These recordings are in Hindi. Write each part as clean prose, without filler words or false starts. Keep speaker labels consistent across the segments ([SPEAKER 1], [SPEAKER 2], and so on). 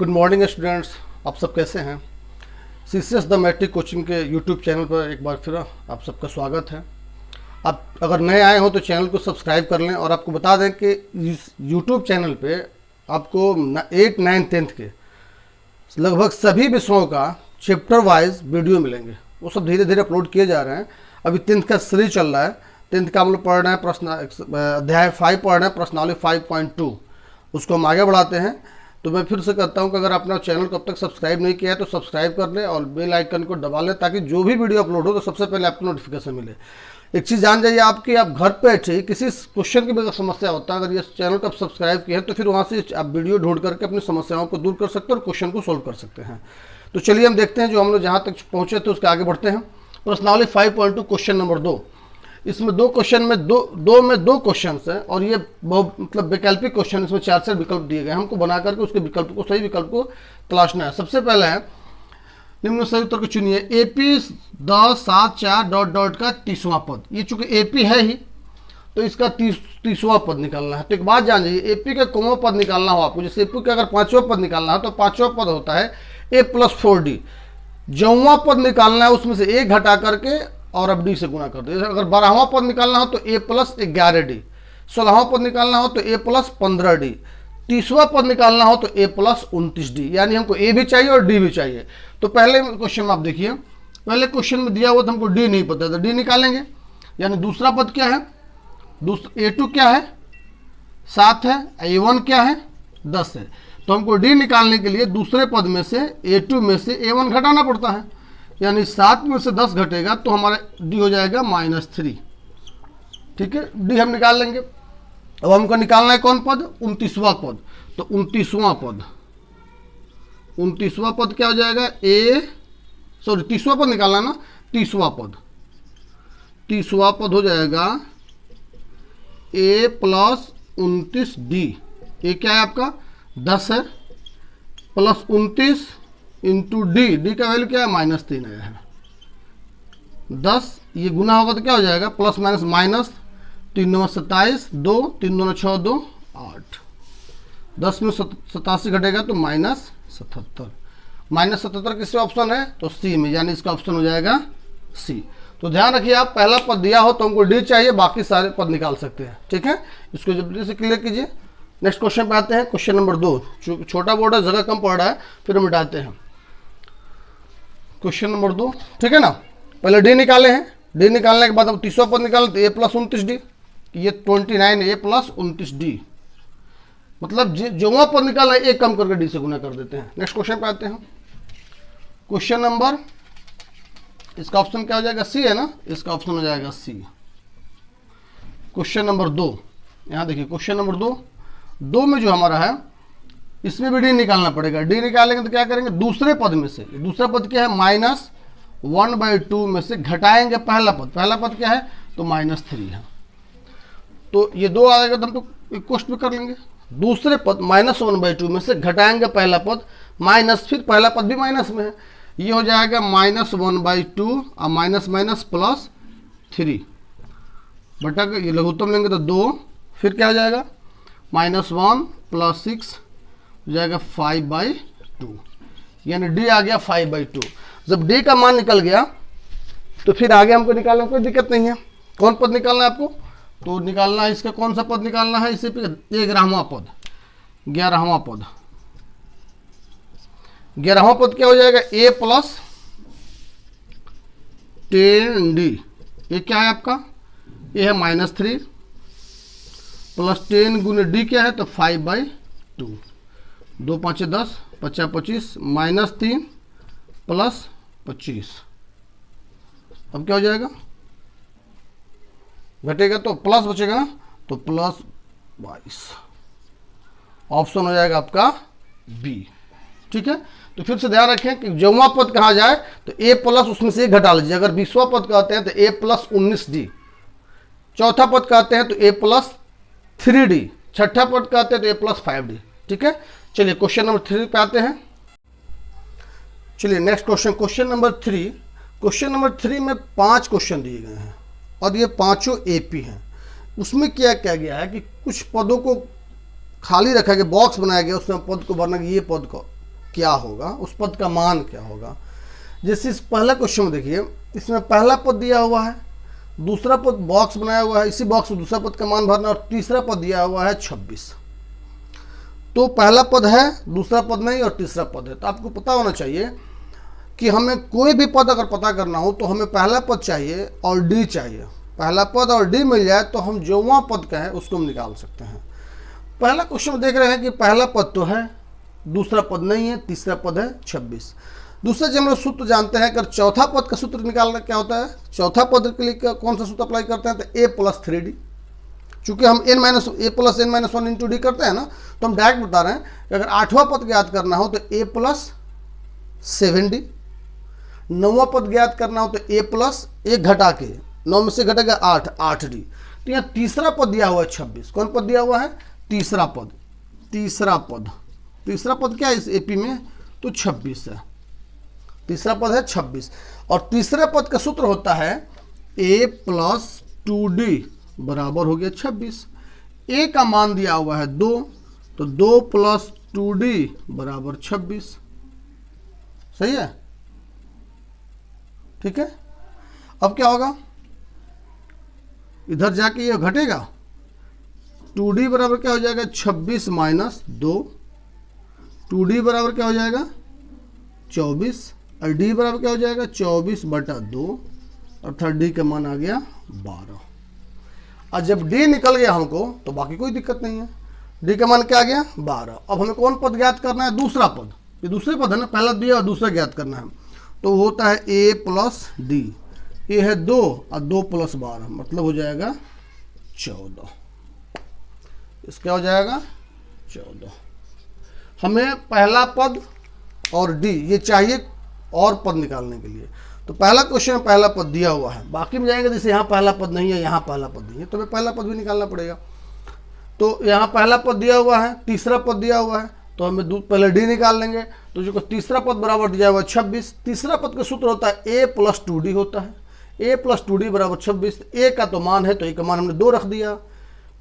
[SPEAKER 1] गुड मॉर्निंग स्टूडेंट्स, आप सब कैसे हैं। सीसीएस द मैट्रिक कोचिंग के यूट्यूब चैनल पर एक बार फिर आप सबका स्वागत है। आप अगर नए आए हो तो चैनल को सब्सक्राइब कर लें और आपको बता दें कि इस यूट्यूब चैनल पे आपको 8, 9, 10th के लगभग सभी विषयों का चैप्टर वाइज वीडियो मिलेंगे। वो सब धीरे धीरे अपलोड किए जा रहे हैं। अभी 10th का सीरीज चल रहा है। 10th का हम लोग पढ़ रहे हैं अध्याय 5 पढ़ रहे हैं, प्रश्नावली 5.2। उसको हम आगे बढ़ाते हैं। तो मैं फिर से कहता हूं कि अगर आपने चैनल को अब तक सब्सक्राइब नहीं किया है तो सब्सक्राइब कर लें और बेल आइकन को दबा लें ताकि जो भी वीडियो अपलोड हो तो सबसे पहले आपको नोटिफिकेशन मिले। एक चीज़ जान जाइए आपकी, आप घर पे बैठे किसी क्वेश्चन की भी समस्या होता है, अगर ये चैनल को आप सब्सक्राइब किए हैं तो फिर वहाँ से आप वीडियो ढूंढ करके अपनी समस्याओं को दूर कर सकते हैं और क्वेश्चन को सोल्व कर सकते हैं। तो चलिए हम देखते हैं जो हम लोग जहाँ तक पहुँचे थे उसके आगे बढ़ते हैं। प्रश्नावली 5.2 क्वेश्चन नंबर 2। इसमें दो क्वेश्चन में दो क्वेश्चन हैं और ये बहुत मतलब वैकल्पिक क्वेश्चन, इसमें 4 विकल्प दिए गए। हमको बना करके उसके विकल्प को सही विकल्प को तलाशना है। सबसे पहले है निम्न सही उत्तर को चुनिए। एपी 1074 का 30वां पद। ये चूंकि एपी है ही तो इसका 30वां पद निकालना है। तो एक बात जान जाइए, एपी का कोमा पद निकालना हो आपको, जैसे एपी का अगर 5वां पद निकालना है तो 5वां पद होता है a+4d। जौवां पद निकालना है उसमें से एक घटा करके और अब डी से गुना कर दे। अगर 12वां पद निकालना हो तो a+11d, 16वां पद निकालना हो तो a+15d, 30वां पद निकालना हो तो a+29d। यानी हमको a भी चाहिए और d भी चाहिए। तो पहले क्वेश्चन में आप देखिए, पहले क्वेश्चन में दिया हुआ था हमको d नहीं पता, तो d निकालेंगे। यानी दूसरा पद क्या है, a2 क्या है 7 है, a1 क्या है 10 है। तो हमको d निकालने के लिए दूसरे पद में से a2 में से a1 घटाना पड़ता है। यानी 7 में से 10 घटेगा तो हमारा d हो जाएगा -3। ठीक है, d हम निकाल लेंगे। अब हमको निकालना है कौन पद, 29वां पद। तो 29वां पद क्या हो जाएगा, 30वां पद निकालना ना, 30वां पद हो जाएगा a+29d। ये क्या है आपका 10 है, प्लस 29 इंटू डी का वैल्यू क्या है -3 आया है। 10 ये गुना होगा तो क्या हो जाएगा प्लस माइनस 3 9 27, 2 3 2 6 2 8। 10 में 87 घटेगा तो -77। -77 किस ऑप्शन है तो सी में, यानी इसका ऑप्शन हो जाएगा सी। तो ध्यान रखिए, आप पहला पद दिया हो तो हमको डी चाहिए, बाकी सारे पद निकाल सकते हैं। ठीक है, इसको जल्दी से क्लियर कीजिए। नेक्स्ट क्वेश्चन पे आते हैं। Question number 2। छोटा बोर्ड है, जगह कम पड़ रहा है, फिर हम मिटाते हैं। क्वेश्चन नंबर 2, ठीक है ना। पहले डी निकाले हैं, डी निकालने के बाद अब 30वां पद निकालें तो a+29d। ये 29 a+29d, मतलब जोवा पद निकालना है एक कम करके डी से गुना कर देते हैं। नेक्स्ट क्वेश्चन पे आते हैं। क्वेश्चन नंबर, इसका ऑप्शन क्या हो जाएगा सी है ना, इसका ऑप्शन हो जाएगा सी। क्वेश्चन नंबर 2, यहाँ देखिए क्वेश्चन नंबर 2 में जो हमारा है इसमें भी डी निकालना पड़ेगा। डी निकालेंगे तो क्या करेंगे, दूसरे पद में से, दूसरा पद क्या है -1/2 में से घटाएंगे पहला पद क्या है तो -3 है। तो ये 2 आएगा तो हम तो क्वेश्चन में कर लेंगे। दूसरे पद -1/2 में से घटाएंगे पहला पद माइनस, फिर पहला पद भी माइनस में है, ये हो जाएगा -1/2 और माइनस +3 बटा के ये लघुत्तम लेंगे तो 2, फिर क्या हो जाएगा -1 + 6 हो जाएगा 5/2। यानी d आ गया 5/2। जब d का मान निकल गया तो फिर आगे हमको निकालने में कोई दिक्कत नहीं है। कौन पद निकालना है आपको, तो निकालना है इसका कौन सा पद निकालना है, इसे 11वां पद। 11वां पद क्या हो जाएगा a+10d। ये क्या है आपका, ये है -3 प्लस 10 गुने d क्या है तो 5/2। 2 5 10, 5 25, -3 + 25। अब क्या हो जाएगा, घटेगा तो प्लस बचेगा ना, तो +22। ऑप्शन हो जाएगा आपका बी। ठीक है, तो फिर से ध्यान रखें कि जौवां पद कहा जाए तो a+ उसमें से एक घटा लीजिए। अगर 20वां पद कहते हैं तो a+19d, चौथा पद कहते हैं तो a+3d, छठा पद कहते हैं तो a+5d। ठीक है, चलिए क्वेश्चन नंबर 3 पे आते हैं। चलिए next question number 3। Question number 3 में 5 क्वेश्चन दिए गए हैं और ये पांचों एपी हैं। उसमें क्या किया गया है कि कुछ पदों को खाली रखा गया, बॉक्स बनाया गया, उसमें पद को भरना, ये पद को क्या होगा, उस पद का मान क्या होगा। जैसे इस पहला क्वेश्चन में देखिए, इसमें पहला पद दिया हुआ है, दूसरा पद बॉक्स बनाया हुआ है, इसी बॉक्स में दूसरा पद का मान भरना, और तीसरा पद दिया हुआ है 26। तो पहला पद है, दूसरा पद नहीं, और तीसरा पद है। तो आपको पता होना चाहिए कि हमें कोई भी पद अगर पता करना हो तो हमें पहला पद चाहिए और डी चाहिए। पहला पद और डी मिल जाए तो हम जो वहाँ पद का है उसको हम निकाल सकते हैं। पहला क्वेश्चन देख रहे हैं कि पहला पद तो है, दूसरा पद नहीं है, तीसरा पद है 26। दूसरा जो हम लोग सूत्र जानते हैं, अगर चौथा पद का सूत्र निकालना क्या होता है, चौथा पद के लिए कौन सा सूत्र अप्लाई करते हैं, तो a प्लस 3d। चूंकि हम a plus n minus 1 into D करते हैं ना, तो हम डायरेक्ट बता रहे हैं कि अगर 8वां पद ज्ञात करना हो तो a प्लस 7d, 9वां पद ज्ञात करना हो तो a प्लस 1 घटा के 9 में से घटेगा 8, 8d। तो यहाँ तीसरा पद दिया हुआ है 26। कौन पद दिया हुआ है, तीसरा पद। तीसरा पद क्या है इस एपी में, तो 26 है। तीसरा पद है 26, और तीसरे पद का सूत्र होता है a प्लस 2d बराबर हो गया 26। a का मान दिया हुआ है 2, तो 2 प्लस 2d बराबर 26। सही है, ठीक है। अब क्या होगा, इधर जाके ये घटेगा, 2d बराबर क्या हो जाएगा, 26 माइनस 2, 2d बराबर क्या हो जाएगा 24, और d बराबर क्या हो जाएगा 24 बटा 2, अर्थात d का मान आ गया 12। और जब d निकल गया हमको तो बाकी कोई दिक्कत नहीं है, d का मान क्या आ गया 12। अब हमें कौन पद ज्ञात करना है, दूसरा पद। ये दूसरे पद है ना, पहला दिया और दूसरा ज्ञात करना है, तो होता है a प्लस डी। ए है 2 और 2 प्लस 12 मतलब हो जाएगा 14। इसका हो जाएगा 14। हमें पहला पद और डी ये चाहिए और पद निकालने के लिए। तो पहला क्वेश्चन में पहला पद दिया हुआ है, बाकी में जाएंगे जैसे यहाँ पहला पद नहीं है, यहाँ पहला पद नहीं है, तो हमें पहला पद भी निकालना पड़ेगा। तो यहाँ पहला पद दिया हुआ है, तीसरा पद दिया हुआ है, तो हमें पहले डी निकाल लेंगे। तो जो तीसरा पद बराबर दिया हुआ है 26। तीसरा पद का सूत्र होता है a प्लस 2d होता है, a प्लस 2d बराबर 26। a का तो मान है, तो a का मान हमने 2 रख दिया,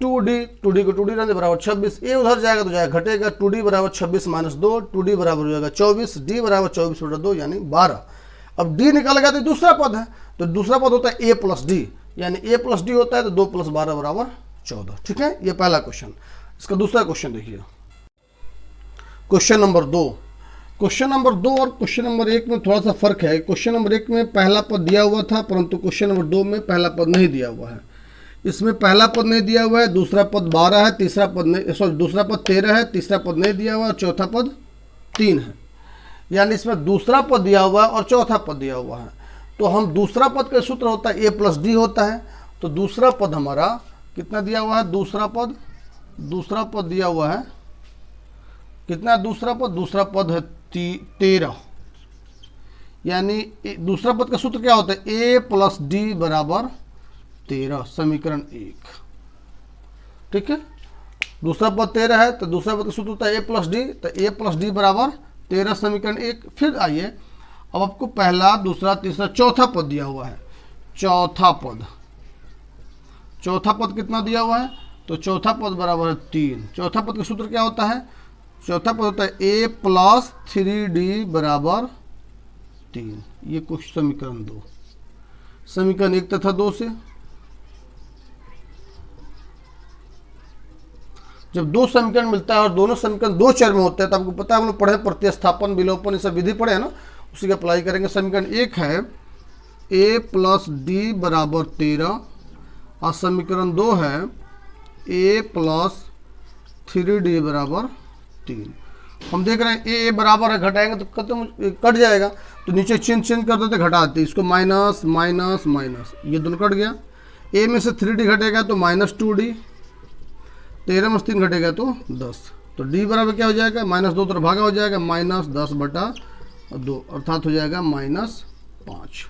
[SPEAKER 1] 2d को 2d रहने बराबर 26। a उधर जाएगा तो जाएगा घटेगा, 2d बराबर 26 माइनस 2, 2d बराबर हो जाएगा 24, d बराबर 24 बटा 2 यानी 12। अब d निकल गया तो दूसरा पद है, तो दूसरा पद होता है a प्लस डी, यानी a प्लस डी होता है तो 2 प्लस 12 बराबर 14। ठीक है, ये पहला क्वेश्चन। इसका दूसरा क्वेश्चन देखिए, क्वेश्चन नंबर 2। क्वेश्चन नंबर 2 और क्वेश्चन नंबर 1 में थोड़ा सा फर्क है। क्वेश्चन नंबर 1 में पहला पद दिया हुआ था, परंतु क्वेश्चन नंबर 2 में पहला पद नहीं दिया हुआ है। इसमें पहला पद नहीं दिया हुआ है, दूसरा पद 12 है, तीसरा पद नहीं, सॉरी दूसरा पद 13 है, तीसरा पद नहीं दिया हुआ है, चौथा पद 3 है। यानी इसमें दूसरा पद दिया हुआ है और चौथा पद दिया हुआ है। तो हम दूसरा पद का सूत्र होता है a प्लस डी होता है। तो दूसरा पद हमारा कितना दिया हुआ है, दूसरा पद दिया हुआ है कितना, दूसरा पद है 13। यानी दूसरा पद का सूत्र क्या होता है, a प्लस डी बराबर 13, समीकरण 1। ठीक है, दूसरा पद 13 है तो दूसरा पद का सूत्र होता है a प्लस डी, तो a प्लस डी बराबर 13 समीकरण 1। फिर आइए, अब आपको पहला, दूसरा, तीसरा, चौथा पद दिया हुआ है। चौथा पद कितना दिया हुआ है, तो चौथा पद बराबर है 3। चौथा पद का सूत्र क्या होता है, चौथा पद होता है a प्लस 3d बराबर 3। ये कुछ समीकरण 2, समीकरण 1 तथा 2 से जब 2 समीकरण मिलता है और दोनों समीकरण 2 चर में होते हैं, तो आपको पता है हम लोग पढ़े प्रतिस्थापन, विलोपन, ये सब विधि पढ़े है ना, उसी का अप्लाई करेंगे। समीकरण 1 है a प्लस डी बराबर 13 और समीकरण 2 है a प्लस 3d बराबर 3। हम देख रहे हैं a बराबर है, घटाएंगे तो कट जाएगा, तो नीचे चेंज कर देते, घटाते, इसको माइनस माइनस माइनस, ये दोनों कट गया। a में से 3d घटेगा तो माइनस 2d, 13 में से 3 घटेगा तो 10, तो d बराबर क्या हो जाएगा, माइनस 2 तरफ भागा हो जाएगा, माइनस 10 बटा 2, अर्थात हो जाएगा माइनस 5।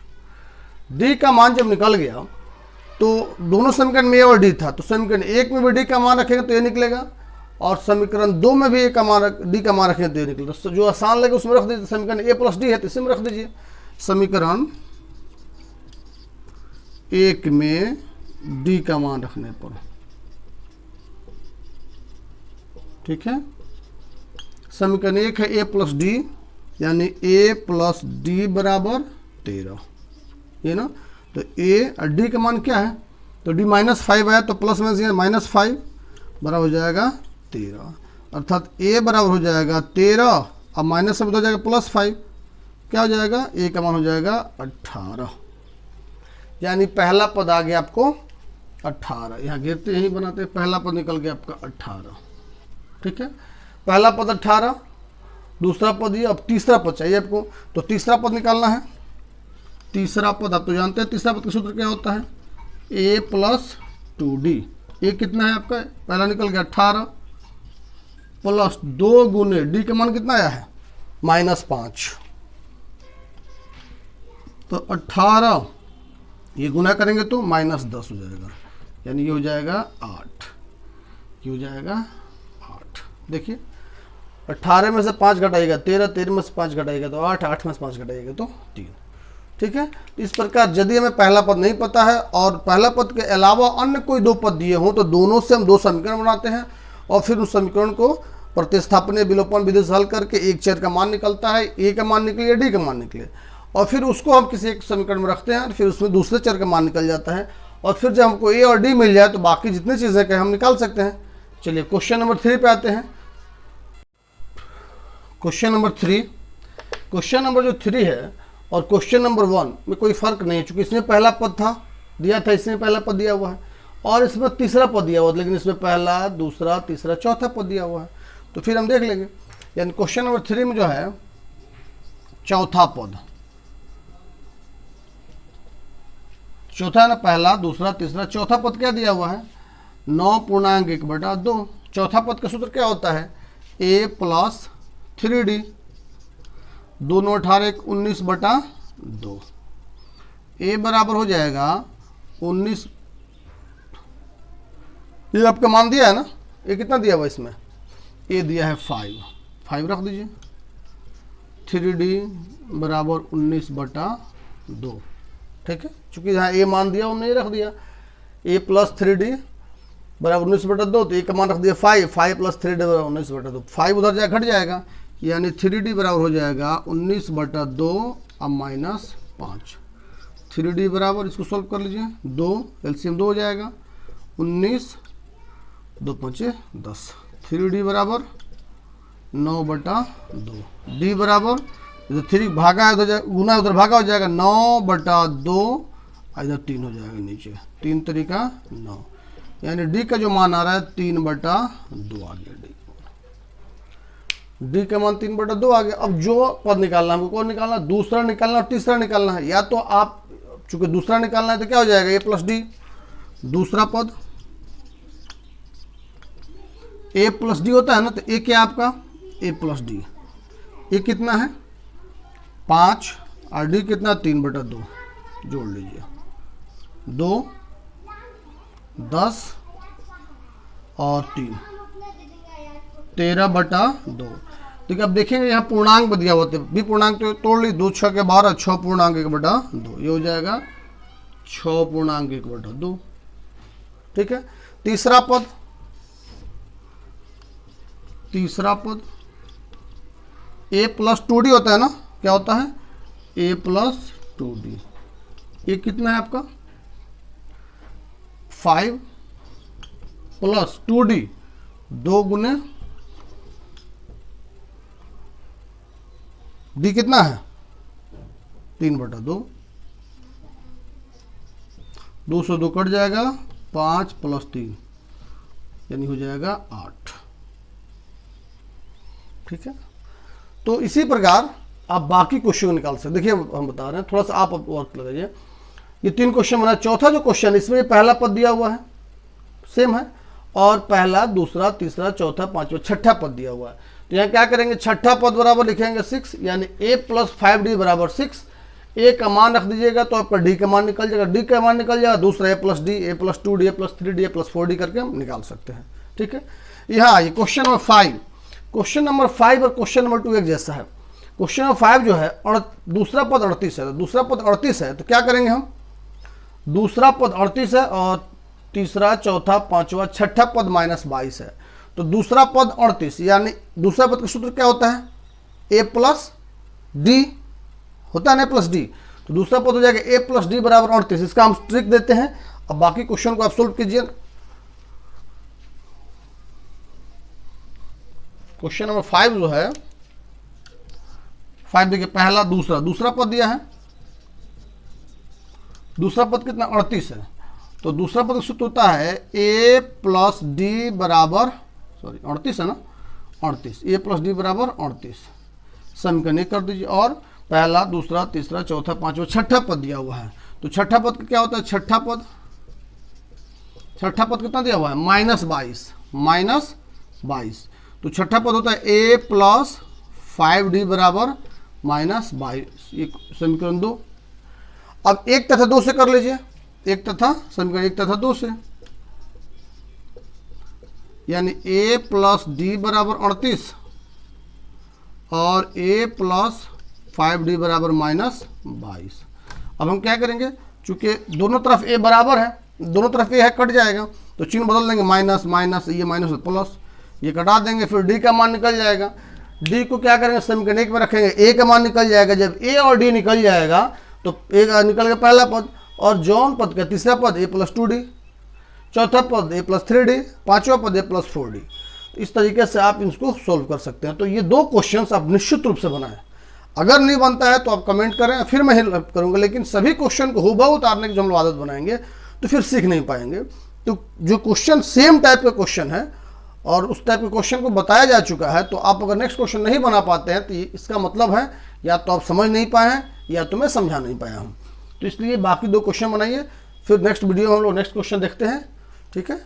[SPEAKER 1] d का मान जब निकल गया तो दोनों समीकरण में a और d था, तो समीकरण 1 में भी d का मान रखेंगे तो ये निकलेगा, और समीकरण 2 में भी d का मान रखेंगे तो ये निकलेगा। तो जो आसान लगे उसमें रख दीजिए, समीकरण a प्लस डी है तो इसी में रख दीजिए। समीकरण 1 में d का मान रखने पर, ठीक है। समीकरण 1 है a प्लस डी, यानी a प्लस डी बराबर 13, ये ना। तो a और d का मान क्या है, तो d -5 है, तो प्लस में से -5 बराबर हो जाएगा 13, अर्थात a बराबर हो जाएगा 13 और माइनस में हो जाएगा +5, क्या हो जाएगा, a का मान हो जाएगा 18, यानी पहला पद आ गया आपको 18। यहाँ गिरते यही बनाते, पहला पद निकल गया आपका 18, ठीक है। पहला पद 18, दूसरा पद ये, अब तीसरा पद चाहिए आपको, तो तीसरा पद निकालना है। तीसरा पद आप तो जानते हैं तीसरा पद का सूत्र क्या होता है, a प्लस 2d। ए कितना है आपका, पहला निकल गया 18 प्लस 2 गुने डी का मान कितना आया है -5, तो 18 ये गुना करेंगे तो -10 हो जाएगा, यानी ये हो जाएगा 8, ये हो जाएगा 8। देखिए 18 में से 5 घटाएगा 13, 13 में से 5 घटाएगा तो 8, 8 में से 5 घटाएगा तो 3, ठीक है। इस प्रकार यदि हमें पहला पद नहीं पता है और पहला पद के अलावा अन्य कोई 2 पद दिए हों तो दोनों से हम 2 समीकरण बनाते हैं और फिर उस समीकरण को प्रतिस्थापन विलोपन विधि से हल करके एक चर का मान निकलता है, ए का मान निकले या डी का मान निकले, और फिर उसको हम किसी एक समीकरण में रखते हैं, फिर उसमें दूसरे चर का मान निकल जाता है, और फिर जब हमको ए और डी मिल जाए तो बाकी जितनी चीज़ें कहें हम निकाल सकते हैं। चलिए क्वेश्चन नंबर 3 पे आते हैं। क्वेश्चन नंबर 3, क्वेश्चन नंबर जो 3 है और क्वेश्चन नंबर 1 में कोई फर्क नहीं है, चूंकि इसमें पहला पद था दिया था, इसमें पहला पद दिया हुआ है और इसमें तीसरा पद दिया हुआ है, लेकिन इसमें पहला, दूसरा, तीसरा, चौथा पद दिया हुआ है, तो फिर हम देख लेंगे। यानी क्वेश्चन नंबर 3 में जो है चौथा पद, चौथा है ना, पहला, दूसरा, तीसरा, चौथा पद क्या दिया हुआ है 9.1/2। चौथा पद का सूत्र क्या होता है, a प्लस 3d, 2 9 18 19/2, a बराबर हो जाएगा 19, ये आपका मान दिया है ना, ये कितना दिया हुआ इसमें, a दिया है 5 रख दीजिए, 3d बराबर 19/2, ठीक है। चूंकि यहाँ a मान दिया उन्होंने रख दिया, a प्लस 3d बराबर 19/2, तो a का मान रख दिया 5 प्लस 3d बराबर 19/2, 5 उधर जाए घट जाएगा, यानी 3d बराबर हो जाएगा 19/2 और -5, 3d बराबर, इसको सॉल्व कर लीजिए, 2 एलसीएम 2 हो जाएगा, 19 2 5 10, 3d बराबर 9/2, d बराबर इधर 3 भागा उधर गुना उधर भागा हो जाएगा 9/2, इधर 3 हो जाएगा नीचे, 3 तरीका 9, यानी डी का जो मान आ रहा है 3/2 आ गया, डी का मान 3/2 आ गया। अब जो पद निकालना है हमको कौन निकालना, दूसरा निकालना और तीसरा निकालना है। या तो आप चूंकि दूसरा निकालना है तो क्या हो जाएगा, ए प्लस डी, दूसरा पद ए प्लस डी होता है ना, तो ए क्या आपका ए प्लस डी, ए कितना है 5 और डी कितना 3/2, जोड़ लीजिए 2 10 और 3 13/2। ठीक है, अब देखेंगे यहाँ पूर्णांक दिया हुआ था, भी पूर्णांक तो तोड़ ली, 2 6 के 12, 6.1/2, ये हो जाएगा 6.1/2। ठीक है, तीसरा पद a प्लस 2d होता है ना, क्या होता है a प्लस 2d, ये कितना है आपका 5 प्लस 2d, 2 गुने d कितना है 3/2, 2 से 2 कट जाएगा, 5 प्लस 3 यानी हो जाएगा 8। ठीक है, तो इसी प्रकार आप बाकी क्वेश्चन निकाल सकते। देखिए हम बता रहे हैं, थोड़ा सा आप वर्क लगाइए। ये 3 क्वेश्चन बना, चौथा जो क्वेश्चन इसमें पहला पद दिया हुआ है सेम है, और पहला, दूसरा, तीसरा, चौथा, पांचवा, छठा पद दिया हुआ है। तो यहाँ क्या करेंगे, छठा पद बराबर लिखेंगे 6, यानी a प्लस 5d बराबर 6। a का मान रख दीजिएगा तो आपका d का मान निकल जाएगा, d का मान निकल जाएगा, दूसरा a plus D, a plus 2d, a plus 3d, a plus 4d करके हम निकाल सकते हैं। ठीक है, यहाँ आइए क्वेश्चन नंबर 5। क्वेश्चन नंबर 5 और क्वेश्चन नंबर 2 एक जैसा है। क्वेश्चन नंबर 5 जो है दूसरा पद 38 है, तो दूसरा पद 38 है तो क्या करेंगे हम, दूसरा पद 38 है और तीसरा, चौथा, पांचवा, छठा पद -22 है, तो दूसरा पद 38, यानी दूसरा पद का सूत्र क्या होता है, ए प्लस डी होता है ना, प्लस डी। तो दूसरा पद हो जाएगा ए प्लस डी बराबर 38। इसका हम ट्रिक देते हैं। अब बाकी क्वेश्चन को आप सोल्व कीजिए। क्वेश्चन नंबर 5 जो है, 5 देखिए, पहला दूसरा पद दिया है। दूसरा पद कितना, 38 है। तो दूसरा पद सूत्र होता है ए प्लस डी बराबर, सॉरी 38 है ना, 38, ए प्लस डी बराबर 38। समीकरण कर दीजिए। और पहला, दूसरा, तीसरा, चौथा, पांचवा, छठा पद दिया हुआ है। तो छठा पद क्या होता है, छठा पद कितना दिया हुआ है, -22। तो छठा पद होता है ए प्लस 5d बराबर -22। ये समीकरण 2। अब 1 तथा 2 से कर लीजिए, समीकरण 1 तथा 2 से, यानी a प्लस डी बराबर 38 और a प्लस 5d बराबर -22। अब हम क्या करेंगे, चूंकि दोनों तरफ a बराबर है, दोनों तरफ a है, कट जाएगा, तो चिन्ह बदल देंगे, माइनस, ये माइनस प्लस, ये कटा देंगे, फिर d का मान निकल जाएगा। d को क्या करेंगे, समीकरण 1 में रखेंगे, a का मान निकल जाएगा। जब a और d निकल जाएगा तो a का निकल गया पहला पद, और जौन पद का तीसरा पद a प्लस 2d, चौथा पद a प्लस 3d, पांचवा पद a प्लस 4d। तो इस तरीके से आप इसको सोल्व कर सकते हैं। तो ये 2 क्वेश्चंस आप निश्चित रूप से बनाएं। अगर नहीं बनता है तो आप कमेंट करें, फिर मैं हेल्प करूंगा। लेकिन सभी क्वेश्चन को हूबहू उतारने की जो हम आदत बनाएंगे तो फिर सीख नहीं पाएंगे। तो जो क्वेश्चन सेम टाइप का क्वेश्चन है और उस टाइप के क्वेश्चन को बताया जा चुका है, तो आप अगर नेक्स्ट क्वेश्चन नहीं बना पाते हैं तो इसका मतलब है या तो आप समझ नहीं पाए हैं या तो मैं समझा नहीं पाया हूँ। तो इसलिए बाकी 2 क्वेश्चन बनाइए, फिर नेक्स्ट वीडियो में हम लोग नेक्स्ट क्वेश्चन देखते हैं। ठीक है।